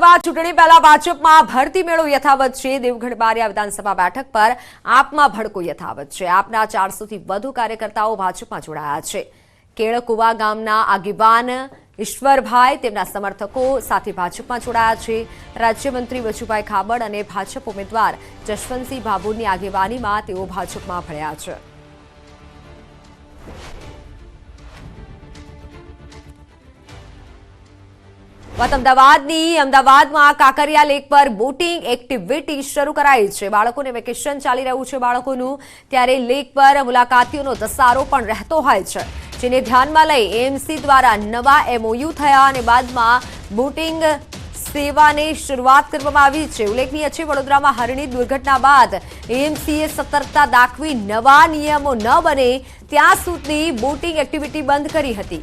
વિધાનસભા ચૂંટણી પહેલા ભાજપમાં ભરતી મેળો યથાવત છે। દેવગઢ બારિયા વિધાનસભા બેઠક પર આપમાં ભડકો યથાવત છે। આપના 400 થી વધુ કાર્યકર્તાઓ ભાજપમાં જોડાયા છે। કેળકુવા ગામના આગેવાન ઈશ્વરભાઈ તેમના સમર્થકો સાથે ભાજપમાં જોડાયા છે। રાજ્યમંત્રી બચુભાઈ ખાબડ અને ભાજપ ઉમેદવાર જશવંતસિંહ ભાભોરની આગેવાનીમાં તેઓ ભાજપમાં ભળ્યા છે। અમદાવાદમાં કાંકરિયા લેક પર બોટિંગ એક્ટિવિટી શરૂ કરાઈ છે। બાળકોને વેકેશન ચાલી રહ્યું છે બાળકોનું, ત્યારે લેક પર મુલાકાતીઓનો ધસારો પણ રહેતો હોય છે, જેને ધ્યાનમાં લઈ એએમસી દ્વારા નવા MOU થયા અને બાદમાં બોટિંગ સેવાની શરૂઆત કરવામાં આવી છે। ઉલ્લેખનીય છે, વડોદરામાં હરણી દુર્ઘટના બાદ એએમસીએ સતર્કતા દાખવી નવા નિયમો ન બને ત્યાં સુધી બોટિંગ એક્ટિવિટી બંધ કરી હતી।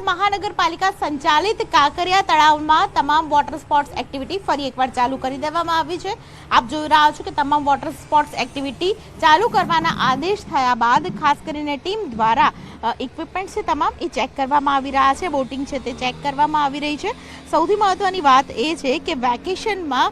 મહાનગરપાલિકા સંચાલિત કાંકરિયા તળાવમાં તમામ વોટર સ્પોર્ટ્સ એક્ટિવિટી ફરી એકવાર ચાલુ કરી દેવામાં આવી છે। આપ જોઈ રહ્યા છો કે તમામ વોટર સ્પોર્ટ્સ એક્ટિવિટી ચાલુ કરવાના આદેશ થયા બાદ ખાસ કરીને ટીમ દ્વારા ઇક્વિપમેન્ટ છે તમામ એ ચેક કરવામાં આવી રહ્યા છે, બોટિંગ છે તે ચેક કરવામાં આવી રહી છે। સૌથી મહત્વની વાત એ છે કે વેકેશનમાં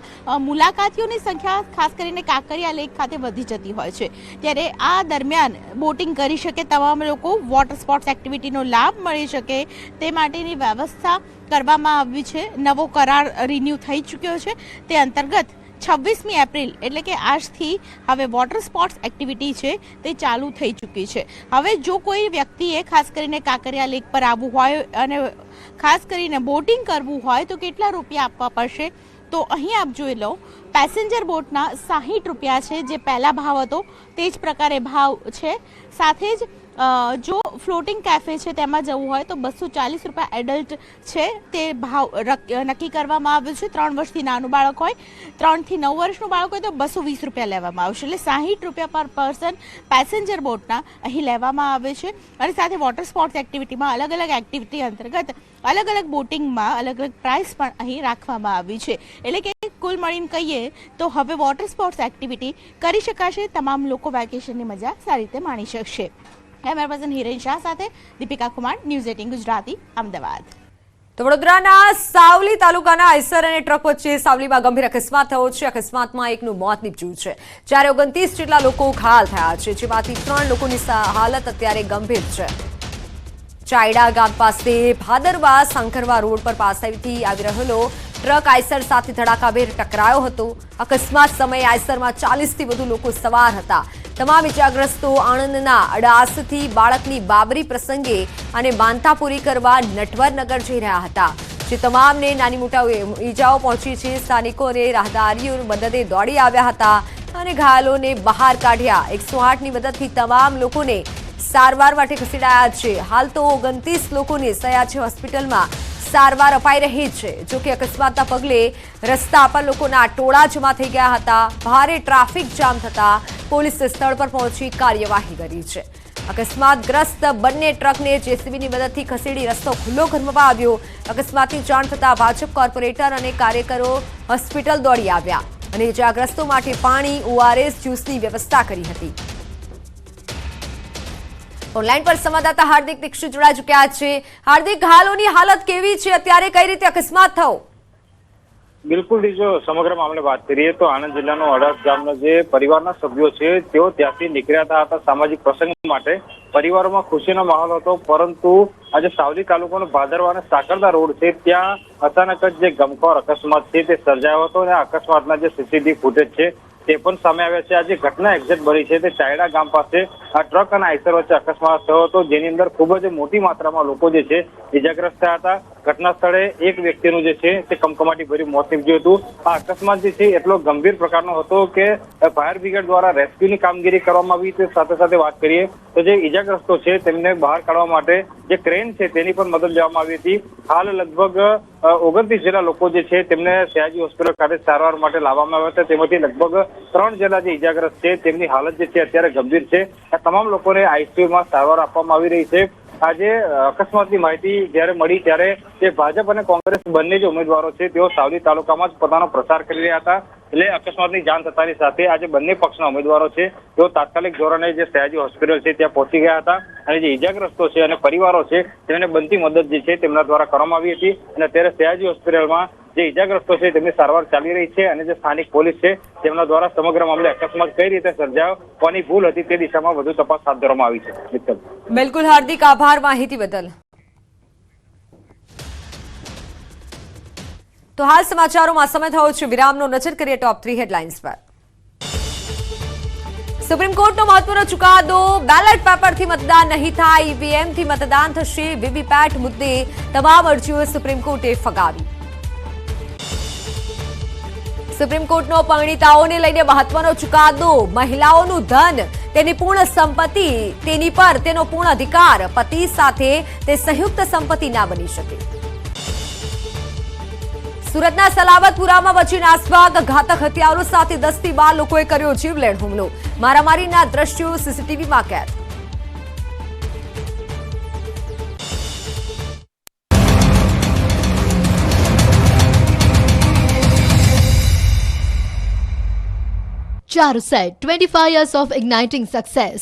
મુલાકાતીઓની સંખ્યા ખાસ કરીને કાંકરિયા લેક ખાતે વધી જતી હોય છે, ત્યારે આ દરમિયાન બોટિંગ કરી શકે તમામ લોકો, વોટર સ્પોર્ટ્સ એક્ટિવિટીનો લાભ મળી શકે તે માટેની વ્યવસ્થા કરવામાં આવી છે। નવો કરાર રિન્યુ થઈ ચૂક્યો છે, તે અંતર્ગત 26મી એપ્રિલ એટલે કે આજથી હવે વોટર સ્પોર્ટ્સ એક્ટિવિટી છે તે ચાલુ થઈ ચૂકી છે। હવે જો કોઈ વ્યક્તિએ ખાસ કરીને કાંકરિયા લેક પર આવવું હોય અને ખાસ કરીને બોટિંગ કરવું હોય તો કેટલા રૂપિયા આપવા પડશે, તો અહીં આપ જોઈ લો, પેસેન્જર બોટના 60 રૂપિયા છે, જે પહેલા ભાવ હતો તે જ પ્રકારે ભાવ છે। સાથે જ જો ફ્લોટિંગ કેફે છે તેમાં જવું હોય તો 240 રૂપિયા એડલ્ટ છે તે ભાવ નક્કી કરવામાં આવ્યો છે। 3 વર્ષથી નાનું બાળક હોય, 3 થી 9 વર્ષનું બાળક હોય તો 220 રૂપિયા લેવામાં આવશે, એટલે 60 રૂપિયા પર પર્સન પેસેન્જર બોટના અહીં લેવામાં આવે છે। અને સાથે વોટર સ્પોર્ટ્સ એક્ટિવિટીમાં અલગ અલગ એક્ટિવિટી અંતર્ગત અલગ અલગ બોટિંગમાં અલગ અલગ પ્રાઇસ પણ અહીં રાખવામાં આવી છે, એટલે કે કુલ મળીને કહીએ તો હવે વોટર સ્પોર્ટ્સ એક્ટિવિટી કરી શકાશે। તમામ લોકો વેકેશનની મજા સારી રીતે માણી શકશે। કેમેરા પર્સન હિરેન શાહ સાથે દીપિકા કુમાર, ન્યૂઝ 18 ગુજરાતી, અમદાવાદ। તો વડોદરાના સાવલી તાલુકાના આઈસર અને ટ્રક વચ્ચે સાવલીમાં ગંભીર અકસ્માત થયો છે। અકસ્માતમાં એકનું મોત નીપજ્યું છે, જ્યારે 29 જેટલા લોકો ઘાયલ થયા છે, જેમાંથી 3 લોકોની હાલત અત્યારે ગંભીર છે। ચાયડા ગામ પાસે ભાદરવા સાંકરવા રોડ પર પાસેથી આવી રહેલો ટ્રક આઈસર સાથે ધડાકાભેર ટકરાયો હતો। અકસ્માત સમયે આઈસરમાં 40 થી વધુ લોકો સવાર હતા। તમામ ઇજાગ્રસ્તો આણંદના અડાસથી બાળકની બાબરી પ્રસંગે અને માનતા પૂરી કરવા નટવરનગર જઈ રહ્યા હતા, જે તમામને નાની મોટા ઈજાઓ પહોંચી છે। સ્થાનિકો અને રાહદારીઓ મદદે દોડી આવ્યા હતા અને ઘાયલોને બહાર કાઢ્યા। 108ની મદદથી તમામ લોકોને સારવાર માટે ખસેડાયા છે। હાલ તો 29 લોકોને સયાજી હોસ્પિટલમાં સારવાર અપાઈ રહી છે। જો કે અકસ્માતના પગલે રસ્તા પર લોકોના ટોળા જમા થઈ ગયા હતા। ભારે ટ્રાફિક જામ થતા પોલીસે સ્થળ પર પહોંચી કાર્યવાહી કરી છે। અકસ્માતગ્રસ્ત બંને ટ્રકને જેસીબીની મદદથી ખસેડી રસ્તો ખુલ્લો કરવામાં આવ્યો। અકસ્માતની જાણ થતાં ભાજપ કોર્પોરેટર અને કાર્યકરો હોસ્પિટલ દોડી આવ્યા અને ઇજાગ્રસ્તો માટે પાણી, ORS જ્યુસની વ્યવસ્થા કરી હતી। ઓનલાઈન પર સંવાદદાતા હાર્દિક દીક્ષિત જોડાઈ ચૂક્યા છે। હાર્દિક, ઘાયલોની હાલત કેવી છે અત્યારે, કઈ રીતે અકસ્માત થયો? બિલકુલ, જો સમગ્ર મામલે વાત કરીએ તો આણંદ જિલ્લાનો અડાસ ગામના જે પરિવારના સભ્યો છે તેઓ ત્યાંથી નીકળ્યા હતા સામાજિક પ્રસંગ માટે। પરિવારોમાં ખુશીનો માહોલ હતો, પરંતુ આજે સાવલી તાલુકાનો ભાદરવા અને સાકરદા રોડ છે ત્યાં અચાનક જ જે ગમખ્વાર અકસ્માત છે તે સર્જાયો હતો અને અકસ્માતના જે CCTV ફૂટેજ છે તે પણ સામે આવ્યા છે। આ જે ઘટના એક્ઝેક્ટ બની છે તે ચાયડા ગામ પાસે આ ટ્રક અને આઈસર વચ્ચે અકસ્માત થયો હતો, જેની અંદર ખૂબ જ મોટી માત્રામાં લોકો જે છે ઇજાગ્રસ્ત થયા હતા। ઘટના સ્થળે એક વ્યક્તિનું જે છે તે કમકમાટી ભર્યું મોત નીપજ્યું હતું। આ અકસ્માત જે છે એટલો ગંભીર પ્રકારનો હતો કે ફાયર બ્રિગેડ દ્વારા રેસ્ક્યુની કામગીરી કરવામાં આવી। તે સાથે સાથે વાત કરીએ તો જે ઇજાગ્રસ્તો છે તેમને બહાર કાઢવા માટે જે ક્રેન છે તેની પણ મદદ લેવામાં આવી હતી। હાલ લગભગ 29 જેટલા લોકો જે છે તેમને સયાજી હોસ્પિટલ ખાતે સારવાર માટે લાવવામાં આવ્યા હતા, તેમાંથી લગભગ 3 જેટલા જે ઇજાગ્રસ્ત છે તેમની હાલત જે છે અત્યારે ગંભીર છે। આ તમામ લોકોને આઈસીયુમાં સારવાર આપવામાં આવી રહી છે। આજે અકસ્માતની માહિતી જ્યારે મળી ત્યારે જે ભાજપ અને કોંગ્રેસ બંને જે ઉમેદવારો છે તેઓ સાવલી તાલુકામાં જ પોતાનો પ્રચાર કરી રહ્યા હતા। એટલે અકસ્માતની જાણ થતાની સાથે આજે બંને પક્ષના ઉમેદવારો છે તેઓ તાત્કાલિક ધોરણે જે સયાજી હોસ્પિટલ છે ત્યાં પહોંચી ગયા હતા અને જે ઇજાગ્રસ્તો છે અને પરિવારો છે તેમને બનતી મદદ જે છે તેમના દ્વારા કરવામાં આવી હતી અને અત્યારે સયાજી હોસ્પિટલમાં જે ઇજાગ્રસ્તો છે તેમની સારવાર ચાલી રહી છે અને જે સ્થાનિક પોલીસ છે તેમના દ્વારા સમગ્ર મામલે અકસ્માત કઈ રીતે સર્જાયો, કોની ભૂલ હતી તે દિશામાં વધુ તપાસ હાથ ધરવામાં આવી છે. બિલકુલ હાર્દિક આભાર માહિતી બદલ. તો હાલ સમાચારોમાં સમય થયો છે વિરામનો. નજર કરીએ ટોપ 3 હેડલાઇન્સ પર. સુપ્રીમ કોર્ટનો મહત્વનો ચુકાદો. બેલેટ પેપરથી મતદાન નહીં થાય, ઈવીએમથી મતદાન થશે. વીવીપેટ મુદ્દે તમામ અરજીઓ સુપ્રીમ કોર્ટે ફગાવી. સુપ્રીમ કોર્ટનો પરિણીતાઓને લઈને મહત્વનો ચુકાદો. મહિલાઓનું ધન, તેની પૂર્ણ સંપત્તિ, તેની પર તેનો પૂર્ણ અધિકાર. પતિ સાથે તે સંયુક્ત સંપત્તિ ના બની શકે. સુરતના સલાબતપુરામાં વચ્ચે નાસભાગ. ઘાતક હથિયારો સાથે 10 થી 12 લોકોએ કર્યો જીવલેણ હુમલો. મારામારીના દ્રશ્યો સીસીટીવીમાં કેદ. Charuset, 25 years of igniting success.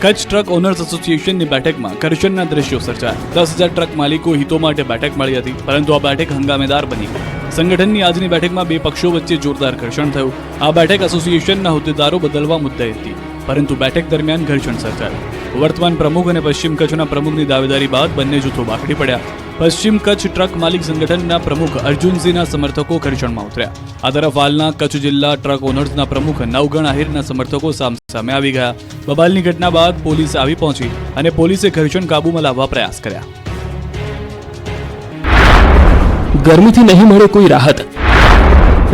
Kutch truck owners એસોસિએશનની બેઠકમાં કરશનના દ્રશ્યો સર્જાયા. 10,000 ટ્રક માલિકો હિતો માટે બેઠક મળી હતી, પરંતુ આ બેઠક હંગામેદાર બની ગઈ. સંગઠનની આજની બેઠકમાં બે પક્ષો વચ્ચે જોરદાર ઘર્ષણ થયું. આ બેઠક એસોસિએશનના હોદ્દેદારો બદલવા મુદ્દે હતી, પરંતુ બેઠક દરમિયાન ઘર્ષણ સર્જાયું. વર્તમાન પ્રમુખ અને પશ્ચિમ કચ્છના પ્રમુખની દાવેદારી બાદ બંને જૂથો બાખડી પડ્યા. પશ્ચિમ કચ્છ ટ્રક માલિક સંગઠનના પ્રમુખ અર્જુનસિંહના સમર્થકો ઘર્ષણમાં ઉતર્યા. આ તરફ હાલના કચ્છ જિલ્લા ટ્રક ઓનર્સના પ્રમુખ નવગણ આહિરના સમર્થકો સામે આવી ગયા. બબાલની ઘટના બાદ પોલીસ આવી પહોંચી અને પોલીસે ઘર્ષણ કાબૂમાં લાવવા પ્રયાસ કર્યા. ગરમીથી નહીં મળે કોઈ રાહત.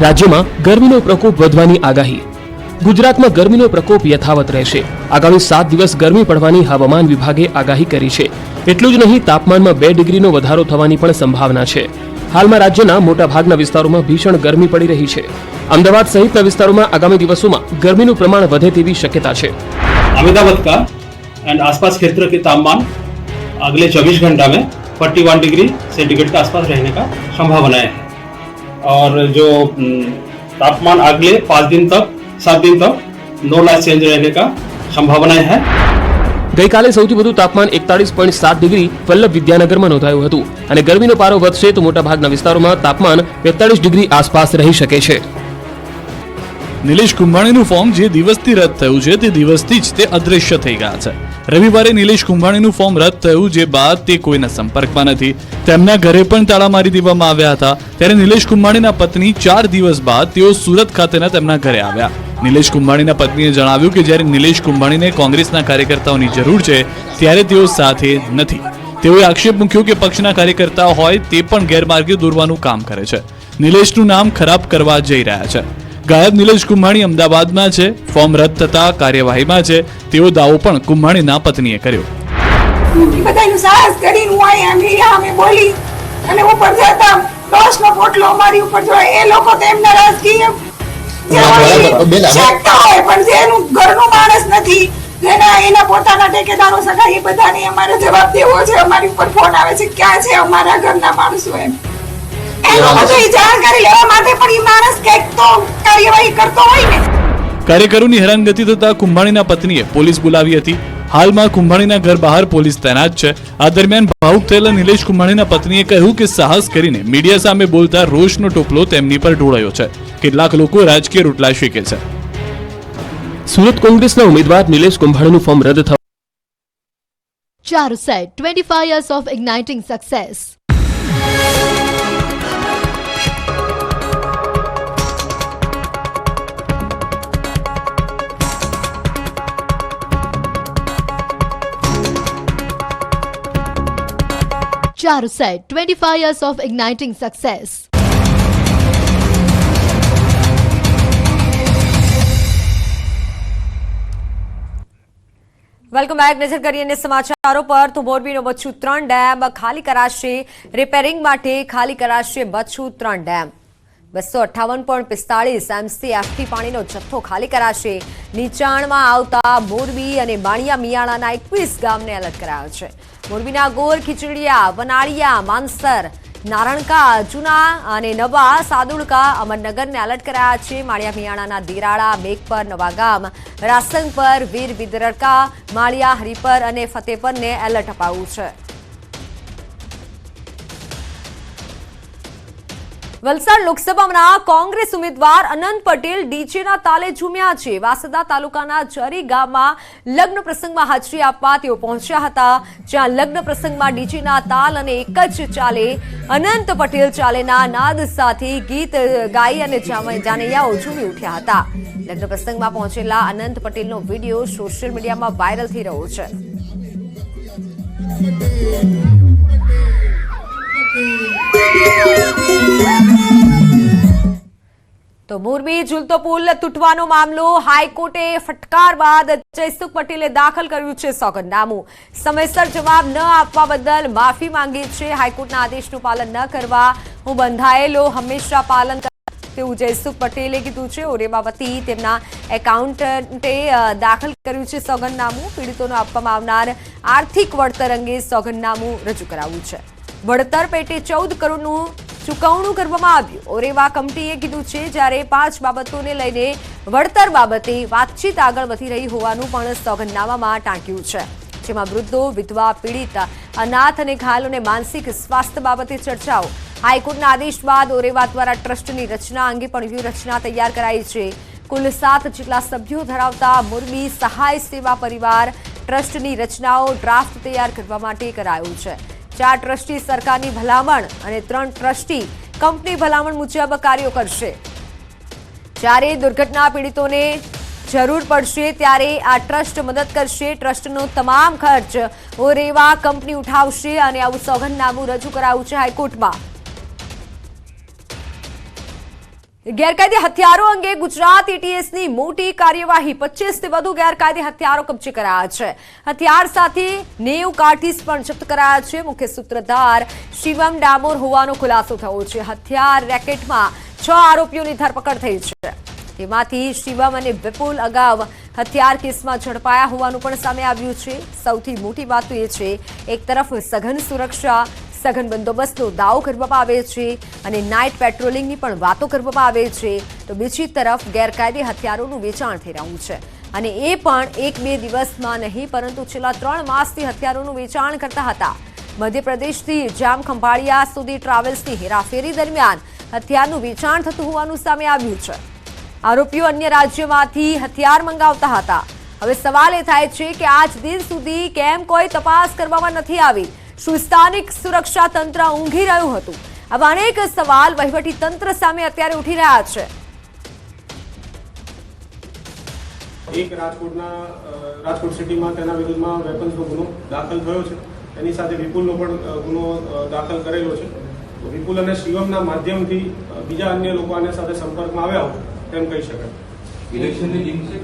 રાજ્યમાં ગરમીનો પ્રકોપ વધવાની આગાહી. ગુજરાતમાં ગરમીનો પ્રકોપ યથાવત રહેશે. આગામી 7 દિવસ ગરમી પડવાની હવામાન વિભાગે આગાહી કરી છે. એટલું જ નહીં, તાપમાનમાં 2 ડિગ્રીનો વધારો થવાની પણ સંભાવના છે. હાલમાં રાજ્યના મોટાભાગના વિસ્તારોમાં ભીષણ ગરમી પડી રહી છે. અમદાવાદ સહિતના વિસ્તારોમાં આગામી દિવસોમાં ગરમીનું પ્રમાણ વધે તેવી શક્યતા છે. अहमदाबाद का एंड आसपास क्षेत्र के तापमान अगले 24 घंटा में 41 डिग्री सेंटीग्रेड के आसपास रहने का संभावना है और जो तापमान अगले 7 दिन तक नो लाइफ चेंज रहने का संभावना है. ગઈકાલે સૌથી વધુ તાપમાન 41.7 ડિગ્રી વલ્લભ વિદ્યાનગરમાં નોંધાયું હતું અને ગરમીનો પારો વધશે તો મોટાભાગના વિસ્તારોમાં તાપમાન 42 ડિગ્રી આસપાસ રહી શકે છે. નિલેશ કુંભાણીનું ફોર્મ જે દિવસથી રદ થયું છે તે દિવસથી જ તે અદૃશ્ય થઈ ગયા છે. રવિવારે નિલેશ કુંભાણીનું ફોર્મ રદ થયું, જે બાદ તે કોઈના સંપર્કમાં નથી. તેમના ઘરે પણ તાળા મારી દેવામાં આવ્યા હતા. ત્યારે નિલેશ કુંભાણીના પત્ની 4 દિવસ બાદ તેઓ સુરત ખાતેના તેમના ઘરે આવ્યા. નિલેશ કુંભાણીના પત્નીએ જણાવ્યું કે જ્યારે નિલેશ કુંભાણીને કોંગ્રેસના કાર્યકર્તાઓની જરૂર છે ત્યારે તેઓ સાથે નથી. તેઓએ આક્ષેપ મૂક્યો કે પક્ષના કાર્યકર્તાઓ હોય તે પણ ગેરમાર્ગે દોરવાનું કામ કરે છે. નિલેશનું નામ ખરાબ કરવા જઈ રહ્યા છે. ગાયબ નિલેશ કુંભાણી અમદાવાદમાં છે. ફોર્મ રદ થતા કાર્યવાહીમાં છે તેવો દાવો પણ કુંભાણીના પત્નીએ કર્યો. બધાનું સાહસ કરીને હું અહીંયા મીડિયા અમે બોલી અને ઉપર જતા દોષનો પોટલો અમારી ઉપર જો એ લોકો તો એમના રાજકીય શકતા હોય પણ જેનું ઘરનું માણસ નથી, એના પોતાના ઠેકેદારો સગા, એ બધાને અમારે જવાબ દેવો છે. અમારી ઉપર ફોન આવે છે, ક્યાં છે અમારા ઘરના માણસો, એમ જાણકારી લેવા માટે પણ એ માણસ કંઈક તો કાર્યવાહી કરતો હોય ને. કાર્યકરોની હેરાનગતિ થતા કુંભાણીના પત્નીએ પોલીસ બોલાવી હતી. હાલમાં કુંભાણીના ઘર બહાર પોલીસ તૈનાત છે. આ દરમિયાન ભાવુક થયેલા નિલેશ કુંભાણીના પત્નીએ કહ્યું કે સાહસ કરીને મીડિયા સામે બોલતા રોષનો ટોપલો તેમની પર ઢોળાયો છે. કેટલાક લોકો રાજકીય રોટલા શેકે છે. સુરત કોંગ્રેસના ઉમેદવાર નિલેશ કુંભાણીનું ફોર્મ રદ થયું. Charuset, 25 years of igniting success. Charuset, 25 years of igniting success. Welcome back. નજર કરીએ અન્ય સમાચારો પર. તો મોરબીનો બચ્છુ 3 ડેમ ખાલી કરાશે. રિપેરિંગ માટે ખાલી કરાશે બચ્છુ 3 ડેમ. 258.45 MCFથી પાણીનો જથ્થો ખાલી કરાશે. નીચાણમાં આવતા મોરબી અને માળિયા મિયાણાના 21 ગામને એલર્ટ કરાયો છે. મોરબીના ગોર, ખીચડીયા, વનાળિયા, માનસર, નારણકા, જૂના અને નવા, સાદુળકા, અમરનગરને એલર્ટ કરાયા છે. માળિયા મિયાણાના દિરાળા, મેઘપર, નવાગામ, રાસંગપર, વીર વિદરકા, માળિયા, હરિપર અને ફતેપરને એલર્ટ અપાયું છે. વલસાડ લોકસભાના કોંગ્રેસ ઉમેદવાર અનંત પટેલ ડીજેના તાલે ઝૂમ્યા છે. વાસદા તાલુકાના જરી ગામમાં લગ્ન પ્રસંગમાં હાજરી આપવા તેઓ પહોંચ્યા હતા, જ્યાં લગ્ન પ્રસંગમાં ડીજેના તાલ અને એક જ ચાલે અનંત પટેલ ચાલેના નાદ સાથે ગીત ગાઈ અને જાનૈયાઓ ઝૂમી ઉઠ્યા હતા. લગ્ન પ્રસંગમાં પહોંચેલા અનંત પટેલનો વિડીયો સોશિયલ મીડિયામાં વાયરલ થઈ રહ્યો છે. તો મોરબી ઝૂલતો પુલ તૂટવાનો મામલો હાઈકોર્ટે ફટકાર બાદ જયસુખ પટેલે દાખલ કર્યું છે સોગંદનામું. સમયસર જવાબ ન આપવા બદલ માફી માંગી છે. હાઈકોર્ટના આદેશનું પાલન ન કરવા હું બંધાયેલો હંમેશા પાલન તેવું જયસુખ પટેલે કીધું છે. ઓરેવા વતી તેમના એકાઉન્ટન્ટે દાખલ કર્યું છે સોગંદનામું. પીડિતોને આપવામાં આવનાર આર્થિક વળતર અંગે સોગંદનામું રજૂ કરાવ્યું છે. વળતર પેટે 14 કરોડનું ચૂકવણું કરવામાં આવ્યું. ઓરેવા કમિટીએ કીધું છે, જ્યારે 5 બાબતોને લઈને વળતર બાબતે વાતચીત આગળ વધી રહી હોવાનું પણ સોગંદનામામાં ટાંક્યું છે, જેમાં વૃદ્ધો, વિધવા, પીડિત, અનાથ અને ઘાયલોને માનસિક સ્વાસ્થ્ય બાબતે ચર્ચાઓ. હાઈકોર્ટના આદેશ બાદ ઓરેવા દ્વારા ટ્રસ્ટની રચના અંગે પણ વ્યૂહરચના તૈયાર કરાઈ છે. કુલ 7 જેટલા સભ્યો ધરાવતા મોરબી સહાય સેવા પરિવાર ટ્રસ્ટની રચનાઓ ડ્રાફ્ટ તૈયાર કરવા માટે કરાયું છે. 4 ટ્રસ્ટી સરકારની ભલામણ અને 3 ટ્રસ્ટી કંપની ભલામણ મુજબ કાર્યો કરશે. જ્યારે દુર્ઘટના પીડિતોને જરૂર પડશે ત્યારે આ ટ્રસ્ટ મદદ કરશે. ટ્રસ્ટનો તમામ ખર્ચ ઓરેવા કંપની ઉઠાવશે અને આવું સોગંદનામું રજૂ કરાયું છે હાઈકોર્ટમાં. ગેરકાયદે હથિયારો અંગે ગુજરાત એટીએસની મોટી કાર્યવાહી. 25 થી વધુ ગેરકાયદે હથિયારો કબજે કરાયા છે. હથિયાર સાથે 90 કાર્ટીસ પણ જપ્ત કરાયા છે. મુખ્ય સૂત્રધાર શિવમ ડામોર હોવાનો ખુલાસો થયો છે. હથિયાર રેકેટમાં 6 આરોપીઓની ધરપકડ થઈ છે. તેમાંથી શિવમ અને વિપુલ અગાઉ હથિયાર કેસમાં ઝડપાયા હોવાનું પણ સામે આવ્યું છે. સૌથી મોટી વાત તો એ છે, એક તરફ સઘન સુરક્ષા, સઘન બંદોબસ્તનો દાવો કરવામાં આવે છે અને નાઇટ પેટ્રોલિંગની પણ વાતો કરવામાં આવે છે, તો બીજી તરફ ગેરકાયદે હથિયારોનું વેચાણ થઈ રહ્યું છે. અને એ પણ 1-2 દિવસમાં નહીં, પરંતુ છેલ્લા 3 માસથી હથિયારોનું વેચાણ કરતા હતા. મધ્યપ્રદેશથી જામ ખંભાળિયા સુધી ટ્રાવેલ્સની હેરાફેરી દરમિયાન હથિયારનું વેચાણ થતું હોવાનું સામે આવ્યું છે. આરોપીઓ અન્ય રાજ્યોમાંથી હથિયાર મંગાવતા હતા. હવે સવાલ એ થાય છે કે આજ દિન સુધી કેમ કોઈ તપાસ કરવામાં નથી આવી? શું સ્થાનિક સુરક્ષા તંત્ર ઊંઘી રહ્યું હતું? આવા અનેક સવાલ વહીવટી તંત્ર સામે અત્યારે ઉઠી રહ્યા છે. એક રાજકોટ સિટીમાં તેના વિરુદ્ધમાં વેપન્સનો ગુનો દાખલ થયો છે. તેની સાથે વિપુલનો પણ ગુનો દાખલ કરેલો છે. તો વિપુલ અને શિવમના માધ્યમથી બીજા અન્ય લોકો આને સાથે સંપર્કમાં આવ્યા હોય તેમ કહી શકાય. ઇલેક્શનની લિંક છે.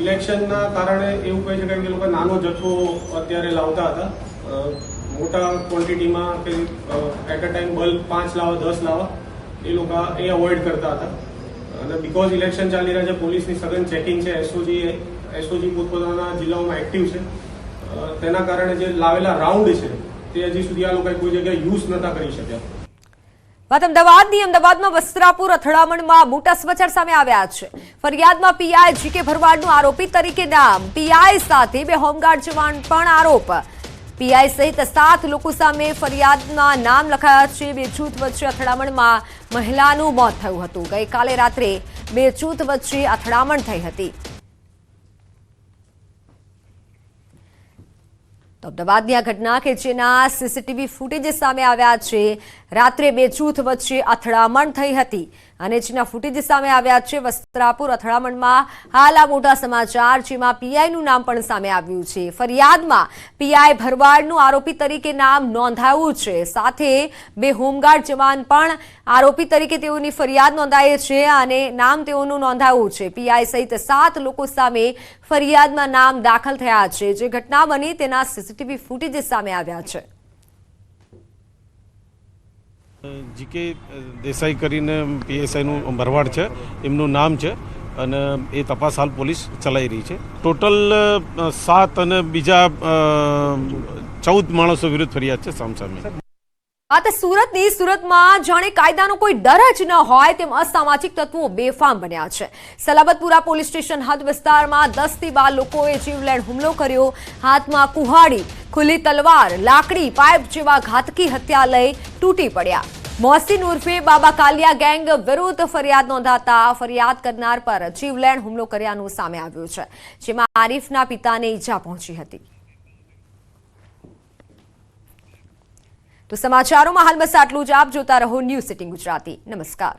ઇલેક્શનના કારણે એવું કહી શકાય કે લોકો નાનો જથ્થો અત્યારે લાવતા હતા. મોટા ક્વોન્ટિટીમાં કે એટ અ ટાઈમ બલ્ક 5 લાવવા 10 લાવવા એ લોકો એ અવોઇડ કરતા હતા. અને બીકોઝ ઇલેક્શન ચાલી રહ્યા છે, પોલીસની સઘન ચેકિંગ છે, એસઓજી પોતપોતાના જિલ્લાઓમાં એક્ટિવ છે, તેના કારણે જે લાવેલા રાઉન્ડ છે તે હજી સુધી આ લોકોએ કોઈ જગ્યાએ યુઝ નતા કરી શક્યા. વાત અમદાવાદમાં વસ્ત્રાપુર અથડામણમાં મોટા સમાચાર સામે આવ્યા છે. ફરિયાદમાં પીઆઈ જીકે ભરવાડનું આરોપી તરીકે નામ. પીઆઈ સાથે 2 હોમગાર્ડ જવાન પણ આરોપ. પીઆઈ સહિત 7 લોકો સામે ફરિયાદમાં નામ લખાયા છે. 2 જૂથ વચ્ચે અથડામણમાં મહિલાનું મોત થયું હતું. ગઈકાલે રાત્રે 2 જૂથ વચ્ચે અથડામણ થઈ હતી. તો અમદાવાદની આ ઘટના કે જેના સીસીટીવી ફૂટેજ સામે આવ્યા છે. રાત્રે 2 જૂથ વચ્ચે અથડામણ થઈ હતી અને જેના ફૂટેજ સામે આવ્યા છે. વસ્ત્રાપુર અથડામણમાં હાલ આ મોટા સમાચાર, જેમાં પીઆઈનું નામ પણ સામે આવ્યું છે. ફરિયાદમાં પીઆઈ ભરવાડનું આરોપી તરીકે નામ નોંધાયું છે. સાથે 2 હોમગાર્ડ જવાન પણ આરોપી તરીકે તેઓની ફરિયાદ નોંધાઈ છે અને નામ તેઓનું નોંધાયું છે. પીઆઈ સહિત 7 લોકો સામે ફરિયાદમાં નામ દાખલ થયા છે. જે ઘટના બની તેના સીસીટીવી ફૂટેજ સામે આવ્યા છે. જીકે દેસાઈ કરીને પીએસઆઈનું ભરવાડ છે, એમનું નામ છે અને એ તપાસ હાલ પોલીસ ચલાવી રહી છે. ટોટલ 7 અને બીજા 14 માણસો વિરુદ્ધ ફરિયાદ છે સામસામે. વાત સુરતમાં જાણે કાયદાનો કોઈ ડર જ ન હોય તેમ અસામાજિક તત્વો બેફામ બન્યા છે. સલાબતપુરા પોલીસ સ્ટેશન હદ વિસ્તારમાં 10 થી 12 લોકોએ જીવલેણ હુમલો કર્યો. હાથમાં કુહાડી, ખુલ્લી તલવાર, લાકડી, પાઇપ જેવા ઘાતકી હથિયાર લઈ તૂટી પડ્યા. મોહસિન ઉર્ફે બાબા કાલિયા ગેંગ વિરુદ્ધ ફરિયાદ નોંધાતા ફરિયાદ કરનાર પર જીવલેણ હુમલો કર્યાનું સામે આવ્યું છે, જેમાં આરીફના પિતાને ઈજા પહોંચી હતી. તો સમાચારોમાં હાલ બસ આટલું જ. આપ જોતા રહો ન્યૂઝ સિટી ગુજરાતી. નમસ્કાર.